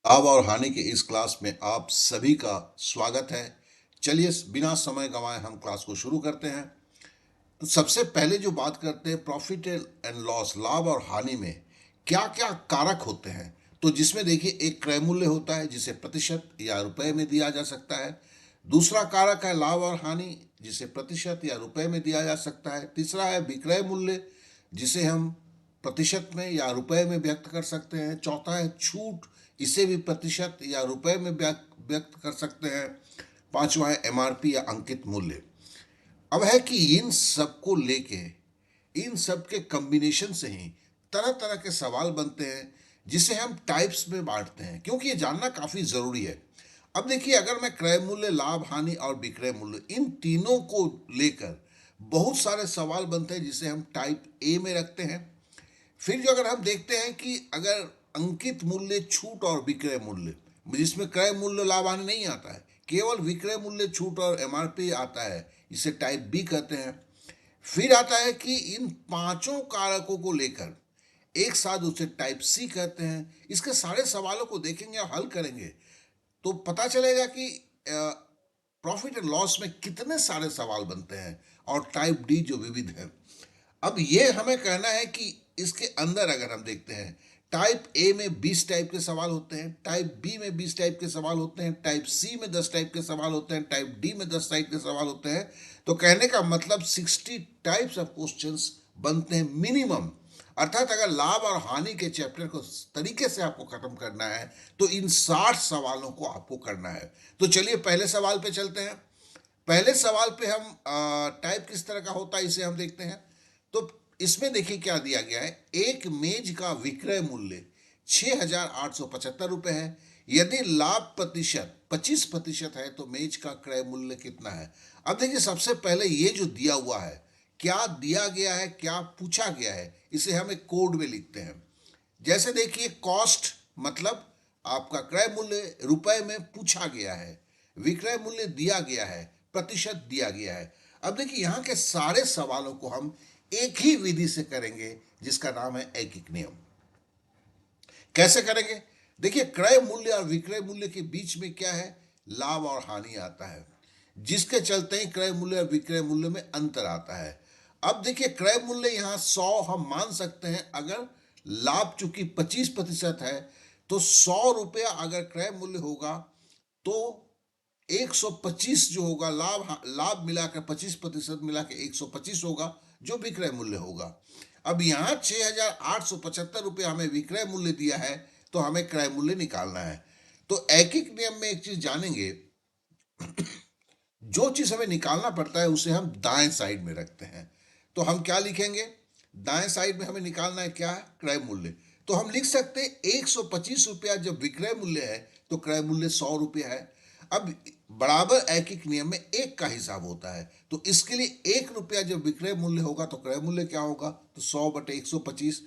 लाभ और हानि की इस क्लास में आप सभी का स्वागत है। चलिए बिना समय गंवाए हम क्लास को शुरू करते हैं। तो सबसे पहले जो बात करते हैं प्रॉफिट एंड लॉस, लाभ और हानि में क्या क्या कारक होते हैं। तो जिसमें देखिए एक क्रय मूल्य होता है जिसे प्रतिशत या रुपए में दिया जा सकता है। दूसरा कारक है लाभ और हानि जिसे प्रतिशत या रुपए में दिया जा सकता है। तीसरा है विक्रय मूल्य जिसे हम प्रतिशत में या रुपए में व्यक्त कर सकते हैं। चौथा है छूट, इसे भी प्रतिशत या रुपए में व्यक्त कर सकते हैं। पांचवा है एमआरपी या अंकित मूल्य। अब है कि इन सब को लेके इन सब के कॉम्बिनेशन से ही तरह तरह के सवाल बनते हैं जिसे हम टाइप्स में बांटते हैं, क्योंकि ये जानना काफी जरूरी है। अब देखिए, अगर मैं क्रय मूल्य, लाभ हानि और विक्रय मूल्य इन तीनों को लेकर बहुत सारे सवाल बनते हैं जिसे हम टाइप ए में रखते हैं। फिर जो अगर हम देखते हैं कि अगर अंकित मूल्य, छूट और विक्रय मूल्य, जिसमें क्रय मूल्य, लाभ हानि नहीं आता है, केवल विक्रय मूल्य, छूट और एमआरपी आता है, इसे टाइप बी कहते हैं। फिर आता है कि इन पांचों कारकों को लेकर एक साथ उसे टाइप सी कहते हैं। इसके सारे सवालों को देखेंगे और हल करेंगे तो पता चलेगा कि प्रॉफिट एंड लॉस में कितने सारे सवाल बनते हैं और टाइप डी जो विविध है। अब ये हमें कहना है कि इसके अंदर अगर हम देखते हैं, टाइप ए में 20 टाइप के सवाल होते हैं, टाइप बी में 20 टाइप के सवाल होते हैं, टाइप सी में 10 टाइप के सवाल होते हैं, टाइप डी में 10 टाइप के सवाल होते हैं। तो कहने का मतलब 60 टाइप्स ऑफ क्वेश्चंस बनते हैं मिनिमम। अर्थात अगर लाभ और हानि के चैप्टर को तरीके से आपको खत्म करना है तो इन 60 सवालों को आपको करना है। तो चलिए पहले सवाल पे चलते हैं। पहले सवाल पे हम टाइप किस तरह का होता है इसे हम देखते हैं। तो इसमें देखिए क्या दिया गया है। एक मेज का विक्रय मूल्य 6,875 रुपये है। यदि लाभ प्रतिशत 25% है तो मेज का क्रय मूल्य कितना है। अब देखिए, सबसे पहले ये जो दिया हुआ है, क्या दिया गया है, क्या पूछा गया है, इसे हम एक कोड में लिखते हैं। जैसे देखिए, कॉस्ट मतलब आपका क्रय मूल्य रुपए में पूछा गया है, विक्रय मूल्य दिया गया है, प्रतिशत दिया गया है। अब देखिए, यहाँ के सारे सवालों को हम एक ही विधि से करेंगे जिसका नाम है ऐकिक नियम। कैसे करेंगे? देखिए, क्रय मूल्य और विक्रय मूल्य के बीच में क्या है, लाभ और हानि आता है, जिसके चलते ही क्रय मूल्य और विक्रय मूल्य में अंतर आता है। अब देखिए, क्रय मूल्य यहाँ 100 हम मान सकते हैं। अगर लाभ चूंकि 25% है तो 100 रुपया अगर क्रय मूल्य होगा तो 125 जो होगा, लाभ लाभ मिलाकर 25% मिला के 125 होगा जो विक्रय मूल्य होगा। अब यहाँ 6,875 रुपये हमें विक्रय मूल्य दिया है तो हमें क्रय मूल्य निकालना है। तो ऐकिक नियम में एक चीज जानेंगे, जो चीज हमें निकालना पड़ता है उसे हम दाएं साइड में रखते हैं। तो हम क्या लिखेंगे? दाएं साइड में हमें निकालना है क्या है, क्रय मूल्य। तो हम लिख सकते हैं 125 रुपया जब विक्रय मूल्य है तो क्रय मूल्य 100 रुपया है। अब बराबर ऐकिक नियम में एक का हिसाब होता है, तो इसके लिए 1 रुपया जब विक्रय मूल्य होगा तो क्रय मूल्य क्या होगा, तो 100/125।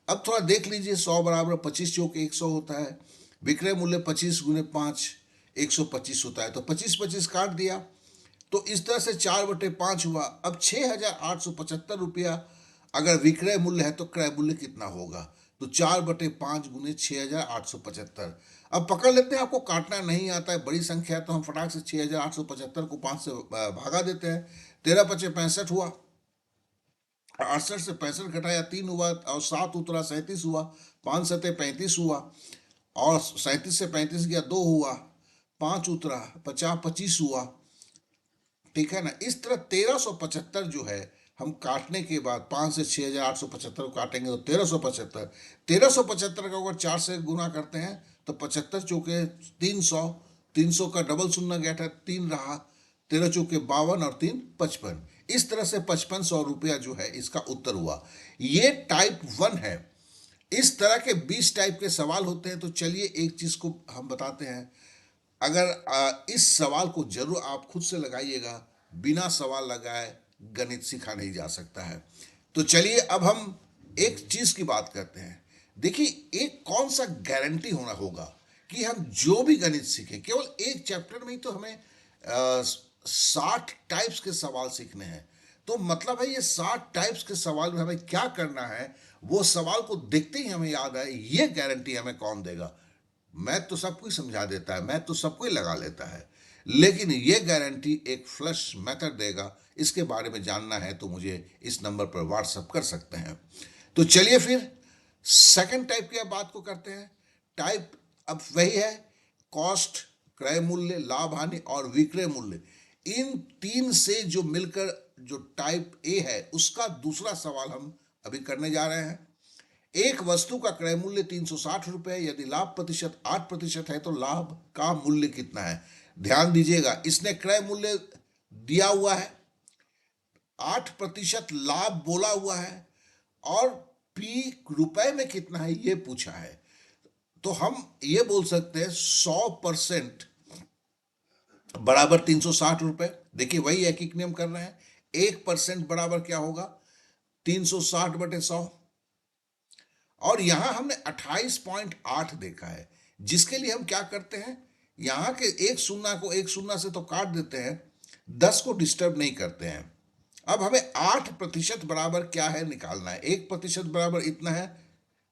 अब थोड़ा देख लीजिए, 100 बराबर 25 जो कि 100 होता है। विक्रय मूल्य 25 × 5 125 होता है, तो 25 काट दिया। तो इस तरह से 4/5 हुआ। अब 6,875 रुपया अगर विक्रय मूल्य है तो क्रय मूल्य कितना होगा, तो 4/5 × 6,875। अब पकड़ लेते हैं, आपको काटना नहीं आता है, बड़ी संख्या है तो हम फटाक से 6,875 को 5 से भागा देते हैं। 13×5 = 65 हुआ। 68 से 65 घटाया 3 हुआ और 7 उतरा 37 हुआ। 5×7 = 35 हुआ और 37 से 35 गया 2 हुआ। 5 उतरा 50 25 हुआ। ठीक है ना। इस तरह 1375 जो है, हम काटने के बाद 5 से 6,875 को काटेंगे तो 1375। 1375 का अगर 4 से गुना करते हैं तो 75 चौके 300। 300 का डबल शून्य गया था, 3 रहा। 13 चौके 52 और 3 55। इस तरह से 5500 रुपया जो है इसका उत्तर हुआ। ये टाइप 1 है। इस तरह के 20 टाइप के सवाल होते हैं। तो चलिए एक चीज को हम बताते हैं। अगर इस सवाल को जरूर आप खुद से लगाइएगा, बिना सवाल लगाए गणित सीखा नहीं जा सकता है। तो चलिए अब हम एक चीज की बात करते हैं। देखिए, एक कौन सा गारंटी होना होगा कि हम जो भी गणित सीखें, केवल एक चैप्टर में ही तो हमें 60 टाइप्स के सवाल सीखने हैं। तो मतलब है, ये 60 टाइप्स के सवाल में हमें क्या करना है, वो सवाल को देखते ही हमें याद आए, ये गारंटी हमें कौन देगा? मैथ तो सबको ही समझा देता है, मैथ तो सबको ही लगा लेता है, लेकिन ये गारंटी एक फ्लश मेथड देगा, इसके बारे में जानना है तो मुझे इस नंबर पर व्हाट्सअप कर सकते हैं। तो चलिए फिर सेकंड टाइप की अब बात को करते हैं। टाइप अब वही है, कॉस्ट, क्रय मूल्य, लाभ हानि और विक्रय मूल्य। इन तीन से जो मिलकर जो टाइप ए है उसका दूसरा सवाल हम अभी करने जा रहे हैं। एक वस्तु का क्रय मूल्य 360 रुपए, यदि लाभ प्रतिशत 8% है तो लाभ का मूल्य कितना है। ध्यान दीजिएगा, इसने क्रय मूल्य दिया हुआ है, 8% लाभ बोला हुआ है, और पी रुपए में कितना है ये पूछा है। तो हम ये बोल सकते हैं 100% बराबर 360 रुपए। देखिए वही एक एक नियम कर रहे हैं, 1% बराबर क्या होगा, 360/100। और यहां हमने 28.8 देखा है, जिसके लिए हम क्या करते हैं, यहां के एक शून्य को एक शून्य से तो काट देते हैं, 10 को डिस्टर्ब नहीं करते हैं। अब हमें 8% बराबर क्या है निकालना है। 1% बराबर इतना है,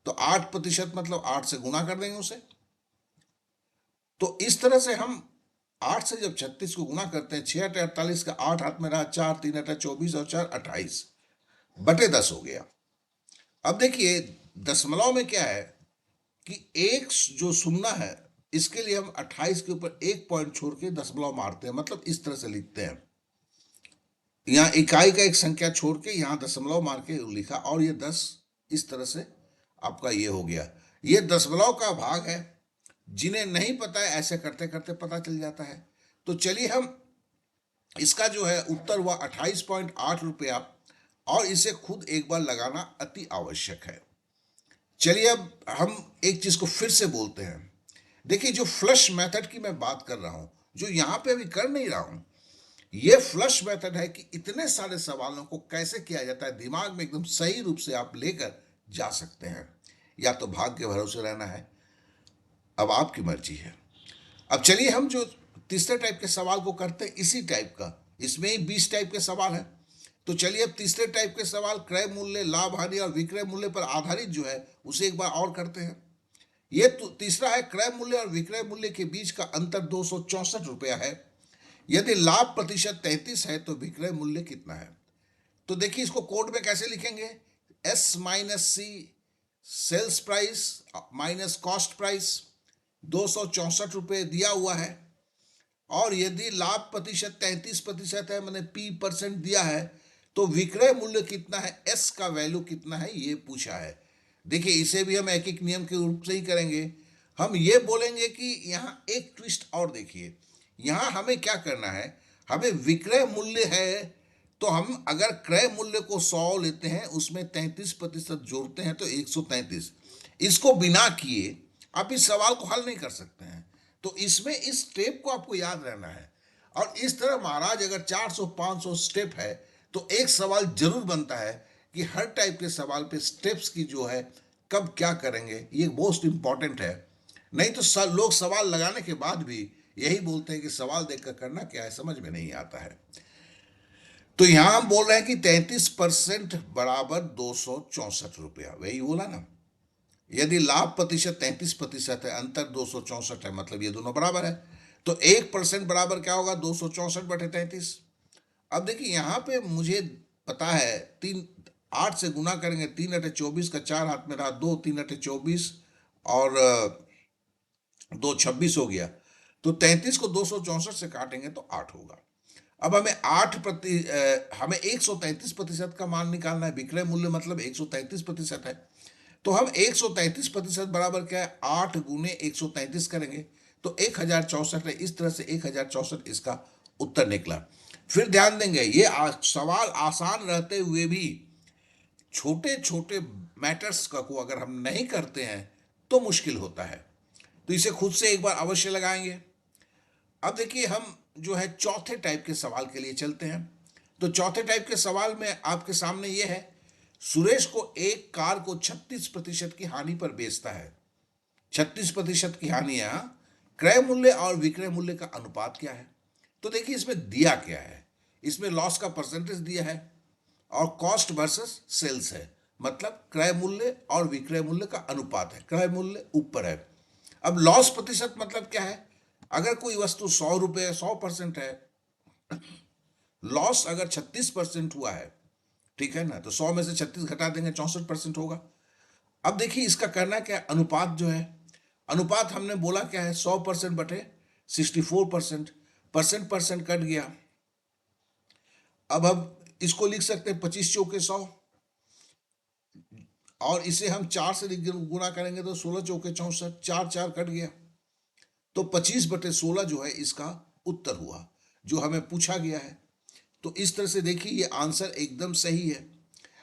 तो 8% मतलब 8 से गुना कर देंगे उसे। तो इस तरह से हम 8 से जब 36 को गुना करते हैं, 6 अटे 48 का 8 हाथ में रहा, 4 3 अटे 24 और 4 28 बटे 10 हो गया। अब देखिए दशमलव में क्या है कि एक जो शून्य है, इसके लिए हम 28 के ऊपर एक पॉइंट छोड़ के दशमलव मारते हैं, मतलब इस तरह से लिखते हैं। यहाँ इकाई का एक संख्या छोड़ के यहाँ दशमलव मार के लिखा, और ये 10 इस तरह से आपका ये हो गया। ये दशमलव का भाग है, जिन्हें नहीं पता है ऐसे करते करते पता चल जाता है। तो चलिए हम इसका जो है उत्तर हुआ 28.8 रुपया, और इसे खुद एक बार लगाना अति आवश्यक है। चलिए अब हम एक चीज को फिर से बोलते हैं। देखिए जो फ्लश मेथड की मैं बात कर रहा हूं, जो यहां पे अभी कर नहीं रहा हूं, ये फ्लश मेथड है कि इतने सारे सवालों को कैसे किया जाता है, दिमाग में एकदम सही रूप से आप लेकर जा सकते हैं, या तो भाग्य के भरोसे रहना है, अब आपकी मर्जी है। अब चलिए हम जो तीसरे टाइप के सवाल को करते हैं, इसी टाइप का, इसमें ही 20 टाइप के सवाल हैं। तो चलिए अब तीसरे टाइप के सवाल क्रय मूल्य, लाभ हानि और विक्रय मूल्य पर आधारित जो है उसे एक बार और करते हैं। ये तो तीसरा है, क्रय मूल्य और विक्रय मूल्य के बीच का अंतर 264 रुपया है, यदि लाभ प्रतिशत 33 है तो विक्रय मूल्य कितना है। तो देखिए इसको कोड में कैसे लिखेंगे, S minus C, sales price minus cost price, 264 रुपये दिया हुआ है, और यदि लाभ प्रतिशत 33% है, मैंने P% दिया है, तो विक्रय मूल्य कितना है, एस का वैल्यू कितना है ये पूछा है। देखिए इसे भी हम एक एक नियम के रूप से ही करेंगे। हम ये बोलेंगे कि यहाँ एक ट्विस्ट और देखिए, यहाँ हमें क्या करना है, हमें विक्रय मूल्य है, तो हम अगर क्रय मूल्य को 100 लेते हैं, उसमें 33% जोड़ते हैं तो 133। इसको बिना किए आप इस सवाल को हल नहीं कर सकते हैं। तो इसमें इस स्टेप को आपको याद रहना है। और इस तरह महाराज अगर 400-500 स्टेप है तो एक सवाल जरूर बनता है कि हर टाइप के सवाल पे स्टेप्स की जो है कब क्या करेंगे, ये मोस्ट इंपॉर्टेंट है। नहीं तो लोग सवाल लगाने के बाद भी यही बोलते हैं कि सवाल देखकर करना क्या है, समझ में नहीं आता है। तो यहां हम बोल रहे हैं कि 33% बराबर 264 रुपया, वही बोला ना। यदि लाभ प्रतिशत 33% है, अंतर 264 है, मतलब ये दोनों बराबर है। तो 1% बराबर क्या होगा, 264/33। अब देखिए यहाँ पे मुझे पता है, 8 से गुना करेंगे, 3 अटे 24 का 4 हाथ में रहा, 2 3 अटे 24 और 2 26 हो गया। तो 33 को 264 से काटेंगे तो 8 होगा। अब हमें हमें 133% का मान निकालना है, विक्रय मूल्य मतलब 133% है। तो हम 133% बराबर क्या है, 8 गुने 133 करेंगे तो 1064 है। इस तरह से 1064 इसका उत्तर निकला। फिर ध्यान देंगे, ये सवाल आसान रहते हुए भी छोटे छोटे मैटर्स का को अगर हम नहीं करते हैं तो मुश्किल होता है। तो इसे खुद से एक बार अवश्य लगाएंगे। अब देखिए हम जो है चौथे टाइप के सवाल के लिए चलते हैं। तो चौथे टाइप के सवाल में आपके सामने ये है, सुरेश को एक कार को 36% की हानि पर बेचता है। 36% की हानि है, हाँ? क्रय मूल्य और विक्रय मूल्य का अनुपात क्या है। तो देखिए इसमें दिया क्या है, इसमें लॉस का परसेंटेज दिया है और कॉस्ट वर्सेस सेल्स है, मतलब क्रय मूल्य और विक्रय मूल्य का अनुपात है, क्रय मूल्य ऊपर है। अब लॉस प्रतिशत मतलब क्या है? अगर कोई वस्तु 100 रुपये 100% है, लॉस अगर 36% हुआ है, ठीक है ना, तो 100 में से 36 घटा देंगे, 64% होगा। अब देखिए इसका करना क्या है, अनुपात जो है, अनुपात हमने बोला क्या है, 100% बटे 64%, परसेंट परसेंट कट गया। अब हम इसको लिख सकते हैं 25 चौके 100, और इसे हम 4 से गुना करेंगे तो 16 चौके 64, 4 4 कट गया, तो 25/16 जो है इसका उत्तर हुआ जो हमें पूछा गया है। तो इस तरह से देखिए ये आंसर एकदम सही है।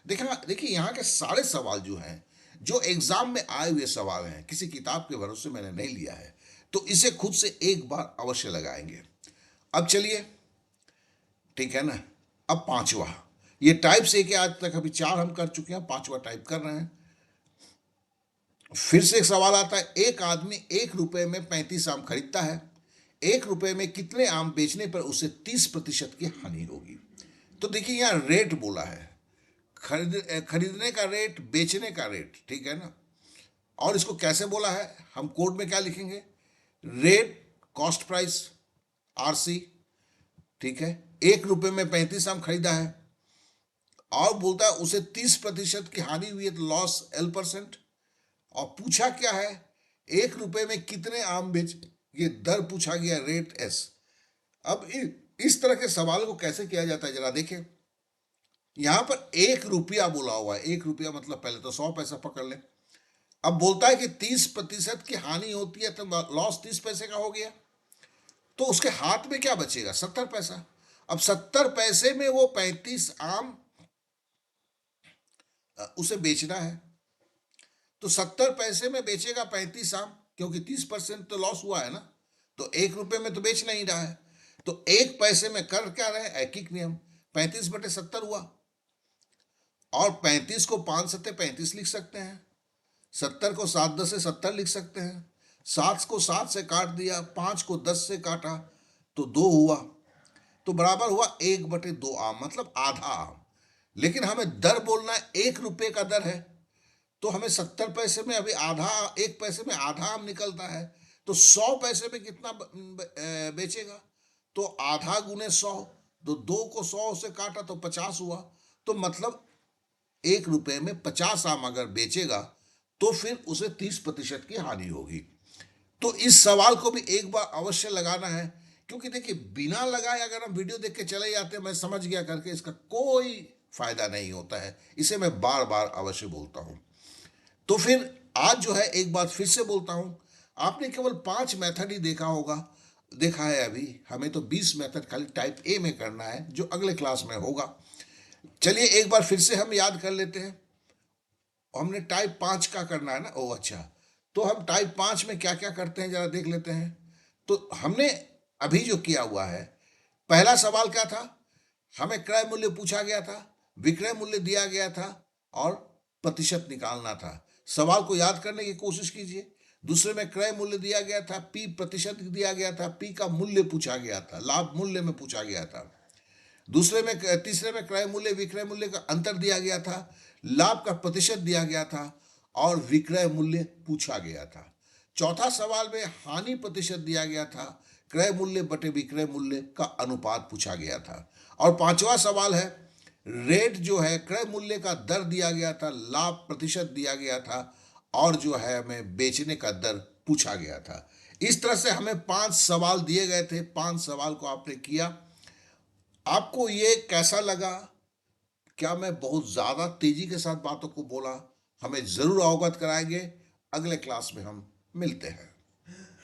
देखिए यहाँ के सारे सवाल जो हैं, जो एग्जाम में आए हुए सवाल हैं, किसी किताब के भरोसे मैंने नहीं लिया है, तो इसे खुद से एक बार अवश्य लगाएंगे। अब चलिए, ठीक है ना, अब पांचवा, ये टाइप से के आज तक अभी 4 हम कर चुके हैं, पांचवा टाइप कर रहे हैं। फिर से एक सवाल आता है, एक आदमी 1 रुपए में 35 आम खरीदता है, 1 रुपए में कितने आम बेचने पर उसे 30% की हानि होगी? तो देखिए यहाँ रेट बोला है, खरीदने का रेट, बेचने का रेट, ठीक है ना। और इसको कैसे बोला है, हम कोड में क्या लिखेंगे, रेट कॉस्ट प्राइस RC, ठीक है। 1 रुपए में 35 आम खरीदा है, और बोलता है उसे 30% की हानि हुई है, तो लॉस L%। और पूछा क्या है, 1 रुपए में कितने आम बेच, ये दर पूछा गया, रेट S। अब इस तरह के सवाल को कैसे किया जाता है जरा देखें। यहां पर 1 रुपया बोला हुआ है, 1 रुपया मतलब पहले तो 100 पैसा पकड़ ले। अब बोलता है कि 30% की हानि होती है, तो लॉस 30 पैसे का हो गया, तो उसके हाथ में क्या बचेगा, 70 पैसा। अब 70 पैसे में वो 35 आम उसे बेचना है, तो 70 पैसे में बेचेगा 35 आम, क्योंकि 30% तो लॉस हुआ है ना, तो 1 रुपए में तो बेच नहीं रहा है, तो 1 पैसे में कर क्या रहे, ऐकिक नियम, 35/70 हुआ। और 35 को 5 सत्ते 35 लिख सकते हैं, 70 को 7 10 से 70 लिख सकते हैं, 7 को 7 से काट दिया, 5 को 10 से काटा तो 2 हुआ, तो बराबर हुआ 1/2 आम, मतलब आधा आम। लेकिन हमें दर बोलना है, 1 रुपए का दर है, तो हमें 70 पैसे में अभी आधा, 1 पैसे में आधा आम निकलता है, तो 100 पैसे में कितना बेचेगा, तो आधा गुने 100, तो 2 को 100 से काटा तो 50 हुआ, तो मतलब 1 रुपए में 50 आम अगर बेचेगा तो फिर उसे 30% की हानि होगी। तो इस सवाल को भी एक बार अवश्य लगाना है, क्योंकि देखिए बिना लगाए अगर हम वीडियो देख के चले जाते हैं, मैं समझ गया करके, इसका कोई फायदा नहीं होता है। इसे मैं बार बार अवश्य बोलता हूं। तो फिर आज जो है एक बात फिर से बोलता हूं, आपने केवल 5 मेथड ही देखा है अभी, हमें तो 20 मेथड खाली टाइप ए में करना है, जो अगले क्लास में होगा। चलिए एक बार फिर से हम याद कर लेते हैं। हमने टाइप 5 का करना है ना, ओ अच्छा, तो हम टाइप 5 में क्या क्या करते हैं जरा देख लेते हैं। तो हमने अभी जो किया हुआ है, पहला सवाल क्या था, हमें क्रय मूल्य पूछा गया था, विक्रय मूल्य दिया गया था, और प्रतिशत निकालना था। सवाल को याद करने की कोशिश कीजिए। दूसरे में क्रय मूल्य दिया गया था, P प्रतिशत दिया गया था, P का मूल्य पूछा गया था, लाभ मूल्य में पूछा गया था। तीसरे में क्रय मूल्य विक्रय मूल्य का अंतर दिया गया था, लाभ का प्रतिशत दिया गया था, और विक्रय मूल्य पूछा गया था। चौथा सवाल में हानि प्रतिशत दिया गया था, क्रय मूल्य बटे विक्रय मूल्य का अनुपात पूछा गया था। और पांचवा सवाल है, रेट जो है, क्रय मूल्य का दर दिया गया था, लाभ प्रतिशत दिया गया था, और जो है हमें बेचने का दर पूछा गया था। इस तरह से हमें 5 सवाल दिए गए थे, 5 सवाल को आपने किया। आपको ये कैसा लगा? क्या मैं बहुत ज़्यादा तेजी के साथ बातों को बोला? हमें ज़रूर अवगत कराएंगे। अगले क्लास में हम मिलते हैं।